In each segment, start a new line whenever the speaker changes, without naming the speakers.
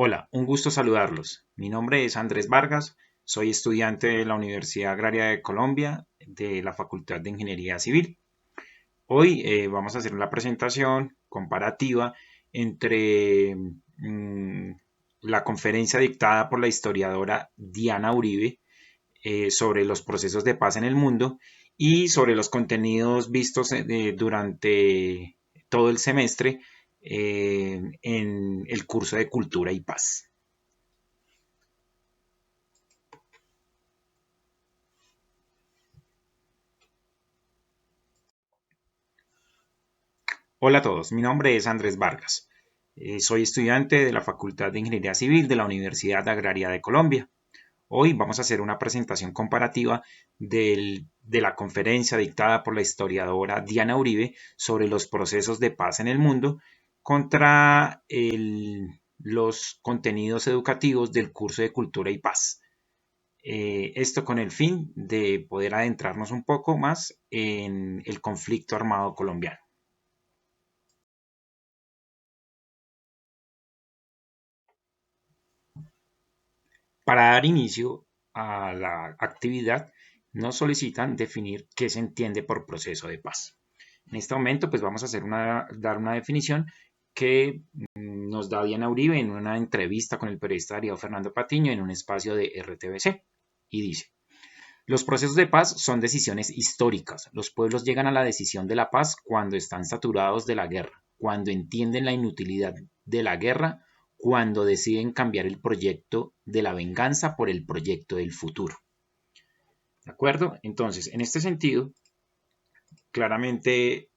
Hola, un gusto saludarlos. Mi nombre es Andrés Vargas, soy estudiante de la Universidad Agraria de Colombia, de la Facultad de Ingeniería Civil. Hoy vamos a hacer una presentación comparativa entre la conferencia dictada por la historiadora Diana Uribe sobre los procesos de paz en el mundo y sobre los contenidos vistos durante todo el semestre en el curso de Cultura y Paz. Hola a todos, mi nombre es Andrés Vargas. Soy estudiante de la Facultad de Ingeniería Civil de la Universidad Agraria de Colombia. Hoy vamos a hacer una presentación comparativa de la conferencia dictada por la historiadora Diana Uribe sobre los procesos de paz en el mundo contra los contenidos educativos del curso de Cultura y Paz. Esto con el fin de poder adentrarnos un poco más en el conflicto armado colombiano. Para dar inicio a la actividad, nos solicitan definir qué se entiende por proceso de paz. En este momento, pues vamos a dar una definición que nos da Diana Uribe en una entrevista con el periodista Darío Fernando Patiño en un espacio de RTBC. Y dice, los procesos de paz son decisiones históricas. Los pueblos llegan a la decisión de la paz cuando están saturados de la guerra, cuando entienden la inutilidad de la guerra, cuando deciden cambiar el proyecto de la venganza por el proyecto del futuro. ¿De acuerdo? Entonces, en este sentido, claramente,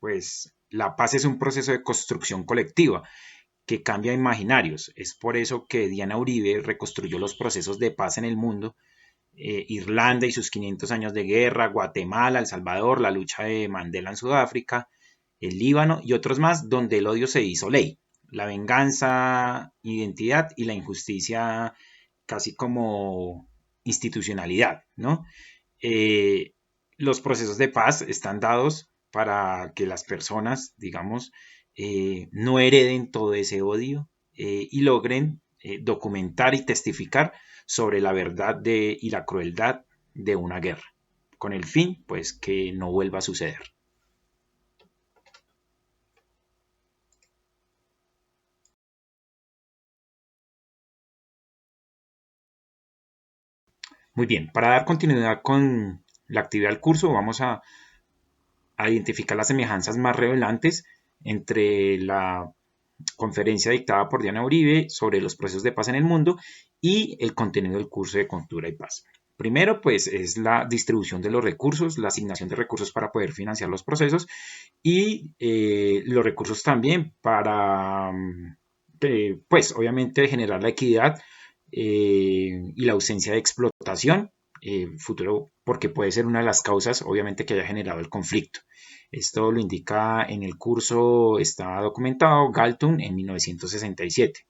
pues la paz es un proceso de construcción colectiva que cambia imaginarios. Es por eso que Diana Uribe reconstruyó los procesos de paz en el mundo, Irlanda y sus 500 años de guerra, Guatemala, El Salvador, la lucha de Mandela en Sudáfrica, el Líbano y otros más donde el odio se hizo ley. La venganza, identidad y la injusticia casi como institucionalidad, ¿no? Eh, los procesos de paz están dados para que las personas, digamos, no hereden todo ese odio y logren documentar y testificar sobre la verdad y la crueldad de una guerra, con el fin, pues, que no vuelva a suceder. Muy bien, para dar continuidad con la actividad del curso, vamos a identificar las semejanzas más relevantes entre la conferencia dictada por Diana Uribe sobre los procesos de paz en el mundo y el contenido del curso de Cultura y Paz. Primero, pues es la distribución de los recursos, la asignación de recursos para poder financiar los procesos y los recursos también para, pues obviamente generar la equidad y la ausencia de explotación futuro, porque puede ser una de las causas, obviamente, que haya generado el conflicto. Esto lo indica en el curso, está documentado, Galton en 1967.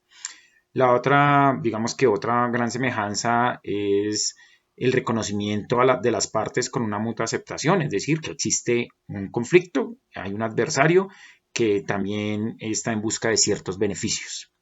La otra, digamos que otra gran semejanza es el reconocimiento de las partes con una mutua aceptación, es decir, que existe un conflicto, hay un adversario que también está en busca de ciertos beneficios.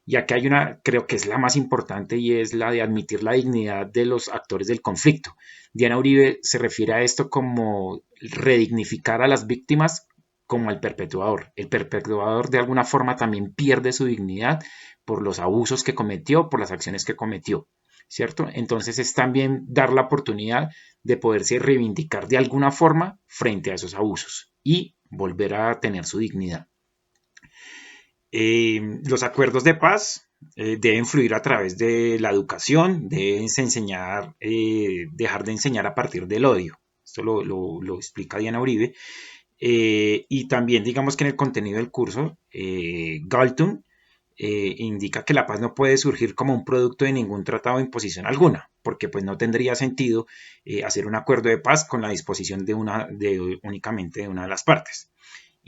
Y aquí hay una, creo que es la más importante y es la de admitir la dignidad de los actores del conflicto. Diana Uribe se refiere a esto como redignificar a las víctimas como al perpetuador. El perpetuador de alguna forma también pierde su dignidad por los abusos que cometió, por las acciones que cometió, ¿cierto? Entonces es también dar la oportunidad de poderse reivindicar de alguna forma frente a esos abusos y volver a tener su dignidad. Los acuerdos de paz deben fluir a través de la educación, deben enseñar, dejar de enseñar a partir del odio. Esto lo explica Diana Uribe. Y también digamos que en el contenido del curso, Galton indica que la paz no puede surgir como un producto de ningún tratado de imposición alguna, porque pues no tendría sentido hacer un acuerdo de paz con la disposición únicamente de una de las partes.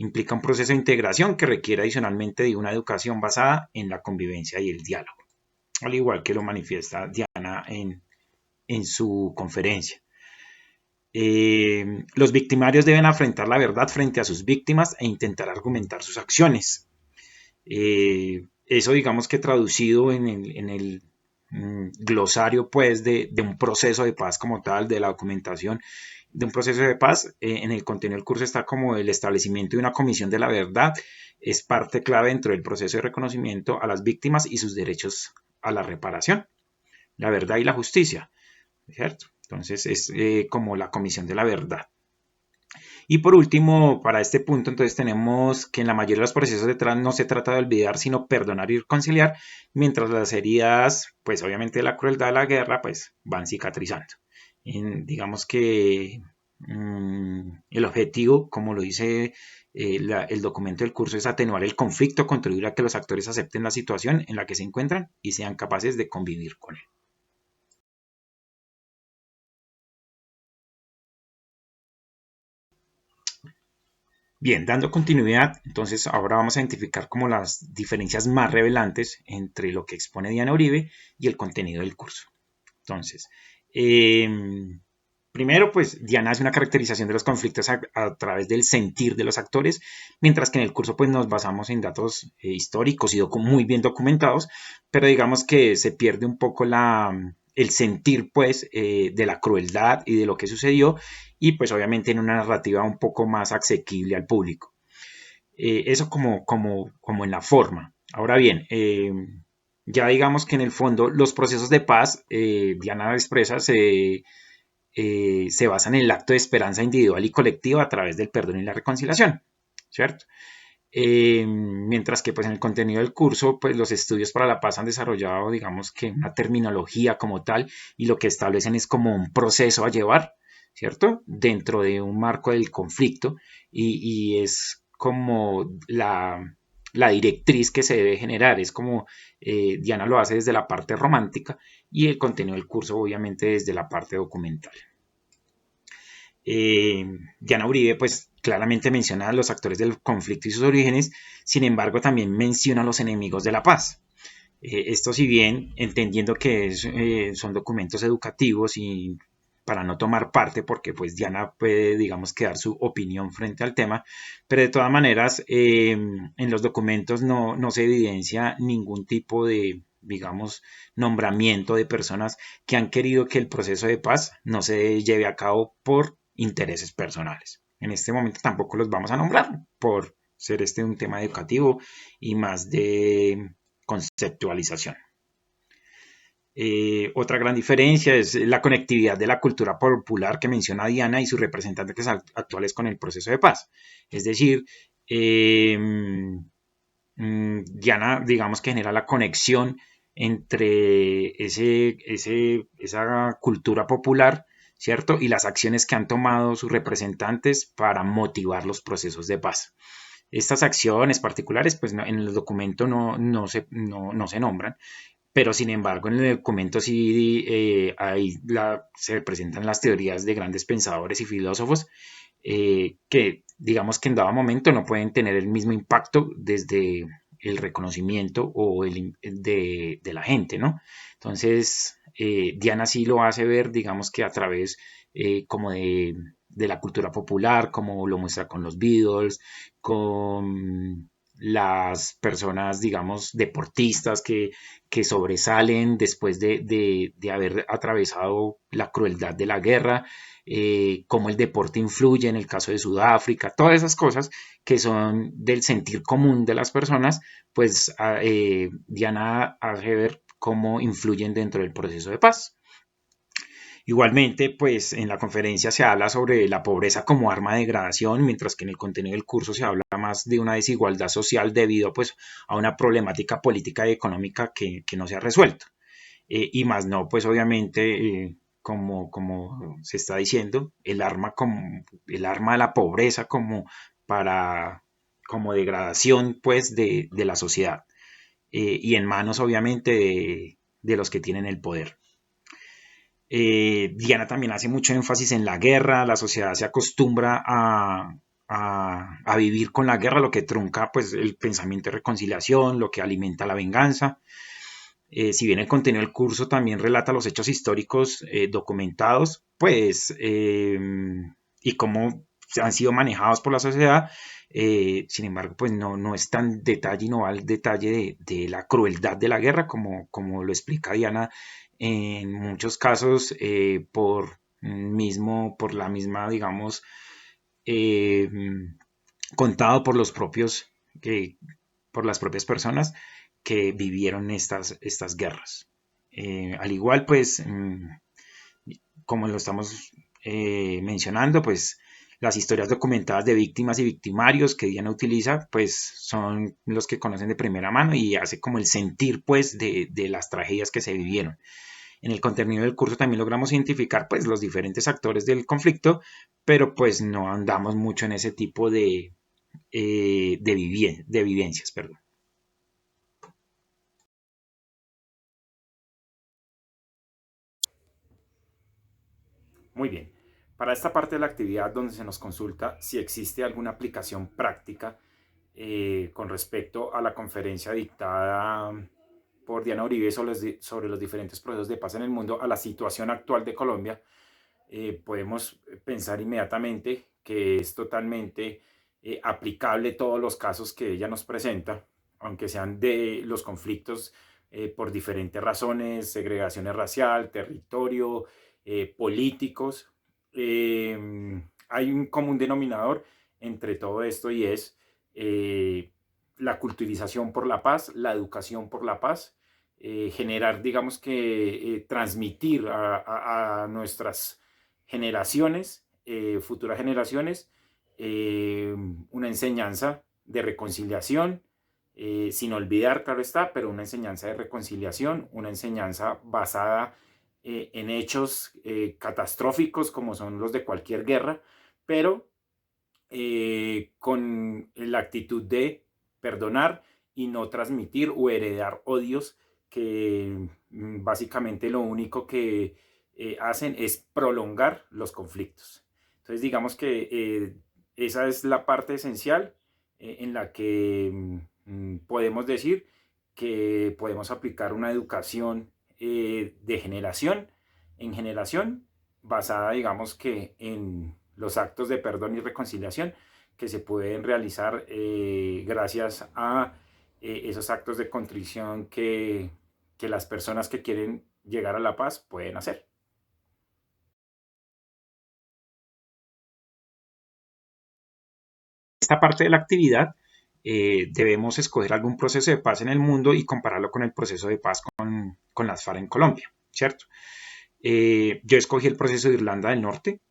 Implica un proceso de integración que requiere adicionalmente de una educación basada en la convivencia y el diálogo, al igual que lo manifiesta Diana en su conferencia. Los victimarios deben afrontar la verdad frente a sus víctimas e intentar argumentar sus acciones. eso digamos que traducido en el glosario pues de un proceso de paz como tal, de la documentación de un proceso de paz, en el contenido del curso está como el establecimiento de una comisión de la verdad, es parte clave dentro del proceso de reconocimiento a las víctimas y sus derechos a la reparación, la verdad y la justicia, ¿cierto? Entonces es como la comisión de la verdad. Y por último, para este punto, entonces tenemos que en la mayoría de los procesos de trans no se trata de olvidar, sino perdonar y reconciliar, mientras las heridas, pues obviamente de la crueldad de la guerra, pues van cicatrizando. Digamos que el objetivo, como lo dice el documento del curso, es atenuar el conflicto, contribuir a que los actores acepten la situación en la que se encuentran y sean capaces de convivir con él. Bien, dando continuidad, entonces ahora vamos a identificar como las diferencias más revelantes entre lo que expone Diana Uribe y el contenido del curso. Entonces, eh, primero, pues Diana hace una caracterización de los conflictos a través del sentir de los actores, mientras que en el curso pues nos basamos en datos históricos y muy bien documentados, pero digamos que se pierde un poco el sentir pues de la crueldad y de lo que sucedió y pues obviamente en una narrativa un poco más asequible al público. Eso como en la forma. Ahora bien, ya digamos que en el fondo los procesos de paz, Diana expresa, se basan en el acto de esperanza individual y colectiva a través del perdón y la reconciliación, ¿cierto? Mientras que pues en el contenido del curso pues los estudios para la paz han desarrollado digamos que una terminología como tal y lo que establecen es como un proceso a llevar, ¿cierto? Dentro de un marco del conflicto y es como la directriz que se debe generar, es como Diana lo hace desde la parte romántica y el contenido del curso obviamente desde la parte documental. Diana Uribe pues claramente menciona a los actores del conflicto y sus orígenes, sin embargo también menciona a los enemigos de la paz. Esto si bien entendiendo que son documentos educativos y para no tomar parte porque pues Diana puede digamos que dar su opinión frente al tema, pero de todas maneras en los documentos no se evidencia ningún tipo de digamos nombramiento de personas que han querido que el proceso de paz no se lleve a cabo por intereses personales. En este momento tampoco los vamos a nombrar por ser este un tema educativo y más de conceptualización. Otra gran diferencia es la conectividad de la cultura popular que menciona Diana y sus representantes actuales con el proceso de paz. Es decir, Diana, digamos que genera la conexión entre esa cultura popular, ¿cierto? Y las acciones que han tomado sus representantes para motivar los procesos de paz. Estas acciones particulares, pues en el documento no se nombran, pero sin embargo en el documento sí se presentan las teorías de grandes pensadores y filósofos que digamos que en dado momento no pueden tener el mismo impacto desde el reconocimiento o de la gente, ¿no? Entonces, Diana sí lo hace ver, digamos que a través como de la cultura popular, como lo muestra con los Beatles, con las personas, digamos, deportistas que sobresalen después de haber atravesado la crueldad de la guerra, cómo el deporte influye en el caso de Sudáfrica, todas esas cosas que son del sentir común de las personas, pues Diana hace ver cómo influyen dentro del proceso de paz. Igualmente, pues en la conferencia se habla sobre la pobreza como arma de degradación, mientras que en el contenido del curso se habla más de una desigualdad social debido pues a una problemática política y económica que no se ha resuelto. Y más no, pues obviamente, como se está diciendo, el arma de la pobreza como degradación pues de la sociedad y en manos obviamente de los que tienen el poder. Diana también hace mucho énfasis en la guerra, la sociedad se acostumbra a vivir con la guerra, lo que trunca pues el pensamiento de reconciliación, lo que alimenta la venganza. Si bien el contenido del curso también relata los hechos históricos documentados, pues, y cómo han sido manejados por la sociedad. Sin embargo, pues no es tan detalle y no va al detalle de la crueldad de la guerra, como lo explica Diana en muchos casos, por la misma, digamos, eh, contado por los propios, por las propias personas que vivieron estas guerras. Al igual, pues, como lo estamos mencionando, pues las historias documentadas de víctimas y victimarios que Diana utiliza, pues son los que conocen de primera mano y hace como el sentir, pues, de las tragedias que se vivieron. En el contenido del curso también logramos identificar, pues, los diferentes actores del conflicto, pero pues no andamos mucho en ese tipo de vivencias, perdón.
Muy bien. Para esta parte de la actividad donde se nos consulta si existe alguna aplicación práctica con respecto a la conferencia dictada por Diana Uribe sobre los diferentes procesos de paz en el mundo a la situación actual de Colombia, podemos pensar inmediatamente que es totalmente aplicable todos los casos que ella nos presenta, aunque sean de los conflictos por diferentes razones, segregación racial, territorio, políticos. Hay un común denominador entre todo esto y es la culturización por la paz, la educación por la paz, generar, digamos que, transmitir a nuestras generaciones, futuras generaciones, una enseñanza de reconciliación, sin olvidar, claro está, pero una enseñanza de reconciliación, una enseñanza basada en hechos catastróficos como son los de cualquier guerra, pero con la actitud de perdonar y no transmitir o heredar odios que básicamente lo único que hacen es prolongar los conflictos. Entonces digamos que esa es la parte esencial en la que podemos decir que podemos aplicar una educación de generación en generación basada, digamos que en los actos de perdón y reconciliación que se pueden realizar gracias a esos actos de contrición que las personas que quieren llegar a la paz pueden hacer.
Esta parte de la actividad debemos escoger algún proceso de paz en el mundo y compararlo con el proceso de paz con las FARC en Colombia, ¿cierto? Yo escogí el proceso de Irlanda del Norte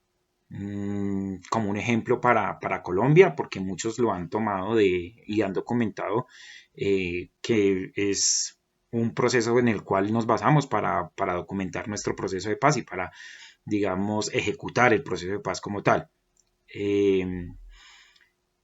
como un ejemplo para Colombia, porque muchos lo han tomado y han documentado que es un proceso en el cual nos basamos para documentar nuestro proceso de paz y para, digamos, ejecutar el proceso de paz como tal.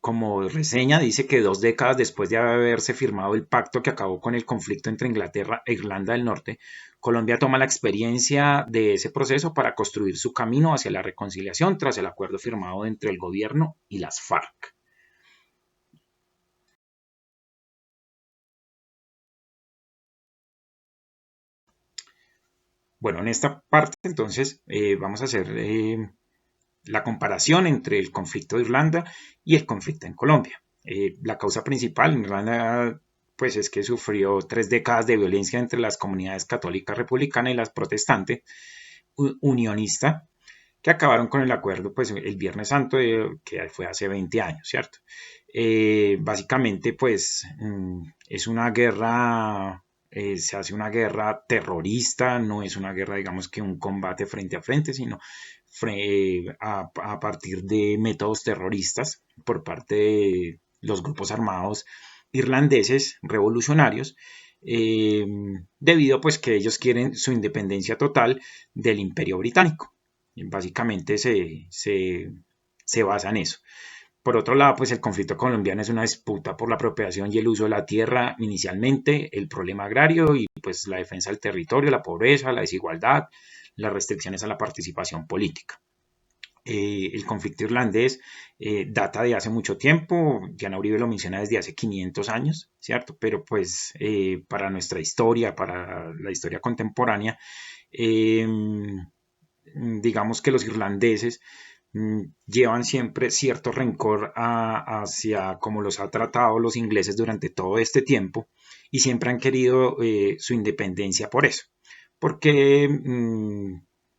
Como reseña, dice que 2 décadas después de haberse firmado el pacto que acabó con el conflicto entre Inglaterra e Irlanda del Norte, Colombia toma la experiencia de ese proceso para construir su camino hacia la reconciliación tras el acuerdo firmado entre el gobierno y las FARC. Bueno, en esta parte entonces vamos a hacer la comparación entre el conflicto de Irlanda y el conflicto en Colombia. La causa principal en Irlanda pues es que sufrió 3 décadas de violencia entre las comunidades católica republicana y las protestantes unionista que acabaron con el acuerdo pues el Viernes Santo que fue hace 20 años, ¿cierto? Básicamente pues es una guerra, se hace una guerra terrorista, no es una guerra digamos que un combate frente a frente, sino a partir de métodos terroristas por parte de los grupos armados irlandeses revolucionarios, debido pues que ellos quieren su independencia total del imperio británico. Básicamente se basa en eso. Por otro lado, pues el conflicto colombiano es una disputa por la apropiación y el uso de la tierra inicialmente, el problema agrario y pues la defensa del territorio, la pobreza, la desigualdad, las restricciones a la participación política. El conflicto irlandés data de hace mucho tiempo, Diana Uribe lo menciona desde hace 500 años, ¿cierto? Pero pues para nuestra historia, para la historia contemporánea, digamos que los irlandeses llevan siempre cierto rencor hacia cómo los ha tratado los ingleses durante todo este tiempo y siempre han querido su independencia por eso. Porque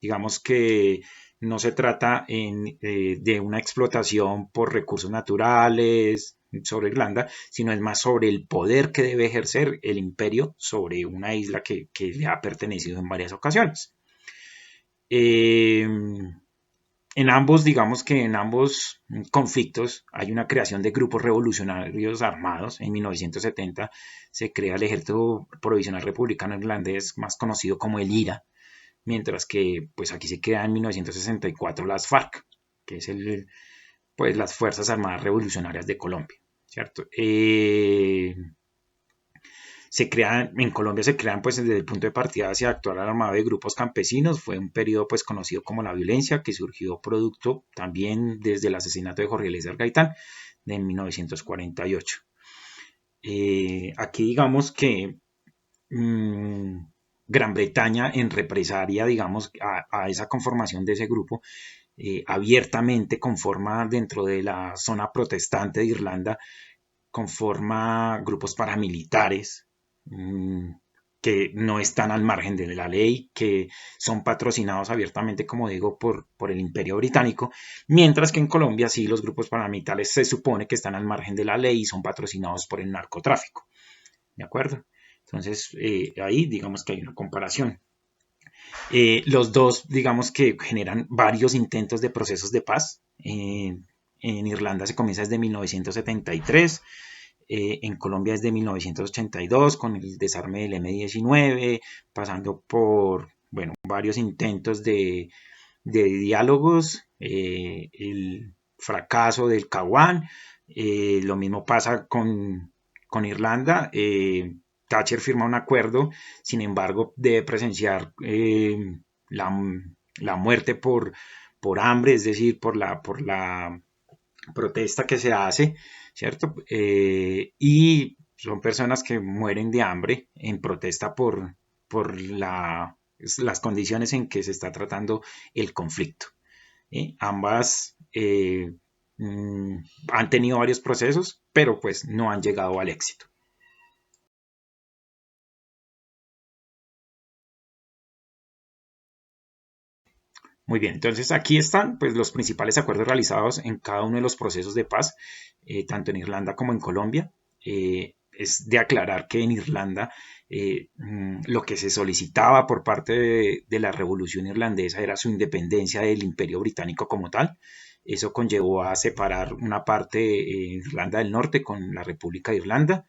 digamos que no se trata de una explotación por recursos naturales sobre Irlanda, sino es más sobre el poder que debe ejercer el imperio sobre una isla que le ha pertenecido en varias ocasiones. En ambos, digamos que en ambos conflictos hay una creación de grupos revolucionarios armados. En 1970 se crea el Ejército Provisional Republicano Irlandés, más conocido como el IRA, mientras que pues aquí se crea en 1964 las FARC, que es pues las Fuerzas Armadas Revolucionarias de Colombia, ¿cierto? En Colombia se crean pues desde el punto de partida hacia actuar armado de grupos campesinos. Fue un periodo pues conocido como la violencia, que surgió producto también desde el asesinato de Jorge Eliezer Gaitán de 1948. Aquí digamos que Gran Bretaña en represalia, digamos, a esa conformación de ese grupo, abiertamente conforma dentro de la zona protestante de Irlanda, conforma grupos paramilitares que no están al margen de la ley, que son patrocinados abiertamente, como digo, por el Imperio Británico, mientras que en Colombia sí los grupos paramilitares se supone que están al margen de la ley y son patrocinados por el narcotráfico. ¿De acuerdo? Entonces, ahí digamos que hay una comparación. Los dos, digamos que generan varios intentos de procesos de paz. En Irlanda se comienza desde 1973. En Colombia desde 1982 con el desarme del M-19, pasando por varios intentos de diálogos, el fracaso del Caguán. Lo mismo pasa con Irlanda. Thatcher firma un acuerdo, sin embargo debe presenciar la muerte por hambre, es decir, por la protesta que se hace, ¿cierto? Y son personas que mueren de hambre en protesta por las condiciones en que se está tratando el conflicto. Ambas han tenido varios procesos, pero pues no han llegado al éxito. Muy bien, entonces aquí están pues, los principales acuerdos realizados en cada uno de los procesos de paz, tanto en Irlanda como en Colombia. Es de aclarar que en Irlanda lo que se solicitaba por parte de la revolución irlandesa era su independencia del imperio británico como tal. Eso conllevó a separar una parte de Irlanda del Norte con la República de Irlanda.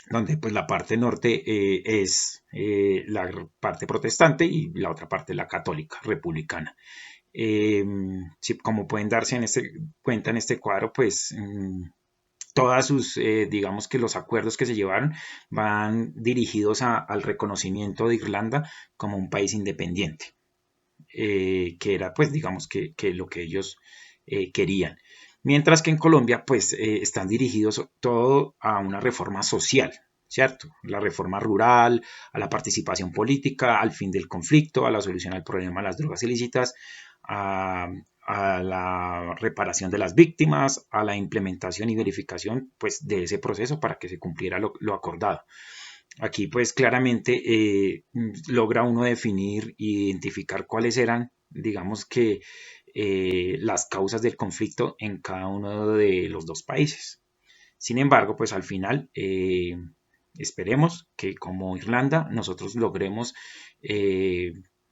Donde pues la parte norte es la parte protestante y la otra parte la católica, republicana. Sí, como pueden darse cuenta en este cuadro, pues todas sus, digamos que los acuerdos que se llevaron van dirigidos al reconocimiento de Irlanda como un país independiente, que era pues digamos que lo que ellos querían. Mientras que en Colombia, pues, están dirigidos todo a una reforma social, ¿cierto? La reforma rural, a la participación política, al fin del conflicto, a la solución al problema de las drogas ilícitas, a la reparación de las víctimas, a la implementación y verificación, pues, de ese proceso para que se cumpliera lo acordado. Aquí, pues, claramente logra uno definir e identificar cuáles eran, digamos que, las causas del conflicto en cada uno de los dos países. Sin embargo, pues al final esperemos que como Irlanda nosotros logremos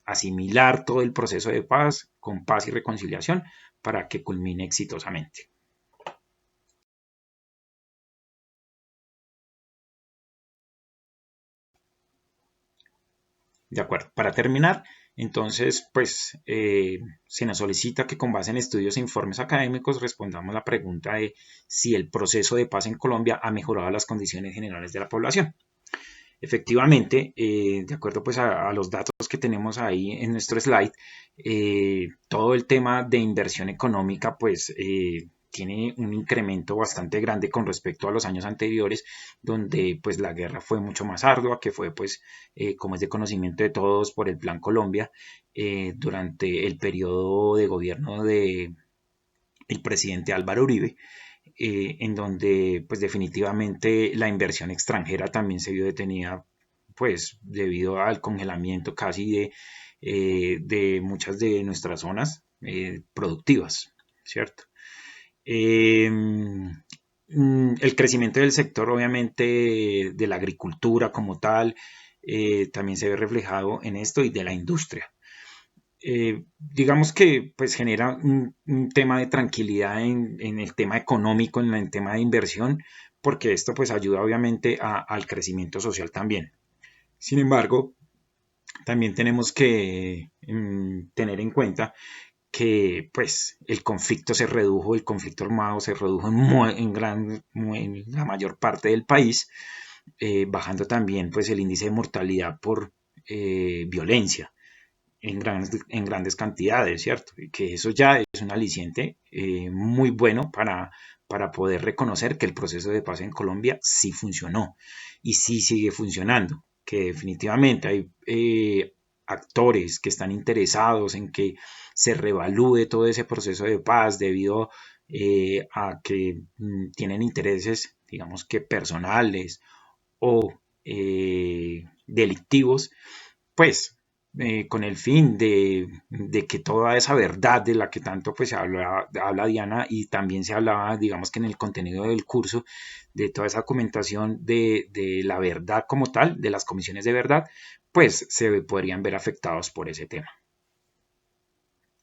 asimilar todo el proceso de paz con paz y reconciliación para que culmine exitosamente. De acuerdo. Para terminar, entonces, pues se nos solicita que con base en estudios e informes académicos respondamos la pregunta de si el proceso de paz en Colombia ha mejorado las condiciones generales de la población. Efectivamente, de acuerdo pues a los datos que tenemos ahí en nuestro slide, todo el tema de inversión económica pues tiene un incremento bastante grande con respecto a los años anteriores, donde pues la guerra fue mucho más ardua, que fue pues, como es de conocimiento de todos, por el Plan Colombia, durante el periodo de gobierno de el presidente Álvaro Uribe, en donde pues definitivamente la inversión extranjera también se vio detenida, pues debido al congelamiento casi de muchas de nuestras zonas productivas, ¿cierto? El crecimiento del sector, obviamente, de la agricultura como tal, también se ve reflejado en esto y de la industria. Digamos que pues genera un tema de tranquilidad en el tema económico, en el tema de inversión, porque esto pues ayuda obviamente al crecimiento social también. Sin embargo, también tenemos que tener en cuenta que pues el conflicto se redujo, el conflicto armado se redujo en la mayor parte del país, bajando también pues el índice de mortalidad por violencia en grandes cantidades, ¿cierto? Y que eso ya es un aliciente muy bueno para poder reconocer que el proceso de paz en Colombia sí funcionó y sí sigue funcionando, que definitivamente hay actores que están interesados en que se revalúe todo ese proceso de paz debido a que tienen intereses, digamos que personales o delictivos, pues con el fin de, que toda esa verdad de la que tanto pues habla Diana y también se hablaba, digamos que en el contenido del curso, de toda esa documentación de la verdad como tal, de las comisiones de verdad, pues se podrían ver afectados por ese tema.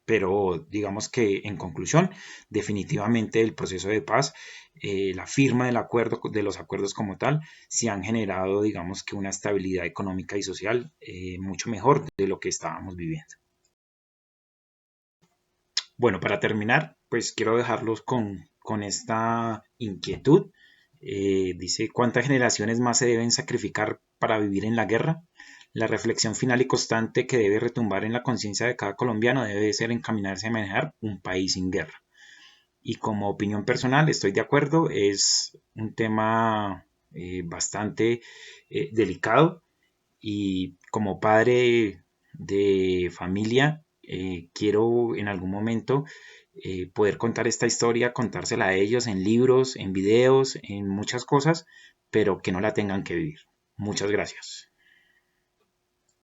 Pero digamos que en conclusión, definitivamente el proceso de paz, la firma del acuerdo, de los acuerdos como tal, se han generado, digamos que una estabilidad económica y social mucho mejor de lo que estábamos viviendo. Bueno, para terminar, pues quiero dejarlos con esta inquietud. Dice, ¿cuántas generaciones más se deben sacrificar para vivir en la guerra? La reflexión final y constante que debe retumbar en la conciencia de cada colombiano debe ser encaminarse a manejar un país sin guerra. Y como opinión personal, estoy de acuerdo, es un tema bastante delicado y como padre de familia, quiero en algún momento poder contar esta historia, contársela a ellos en libros, en videos, en muchas cosas, pero que no la tengan que vivir. Muchas gracias.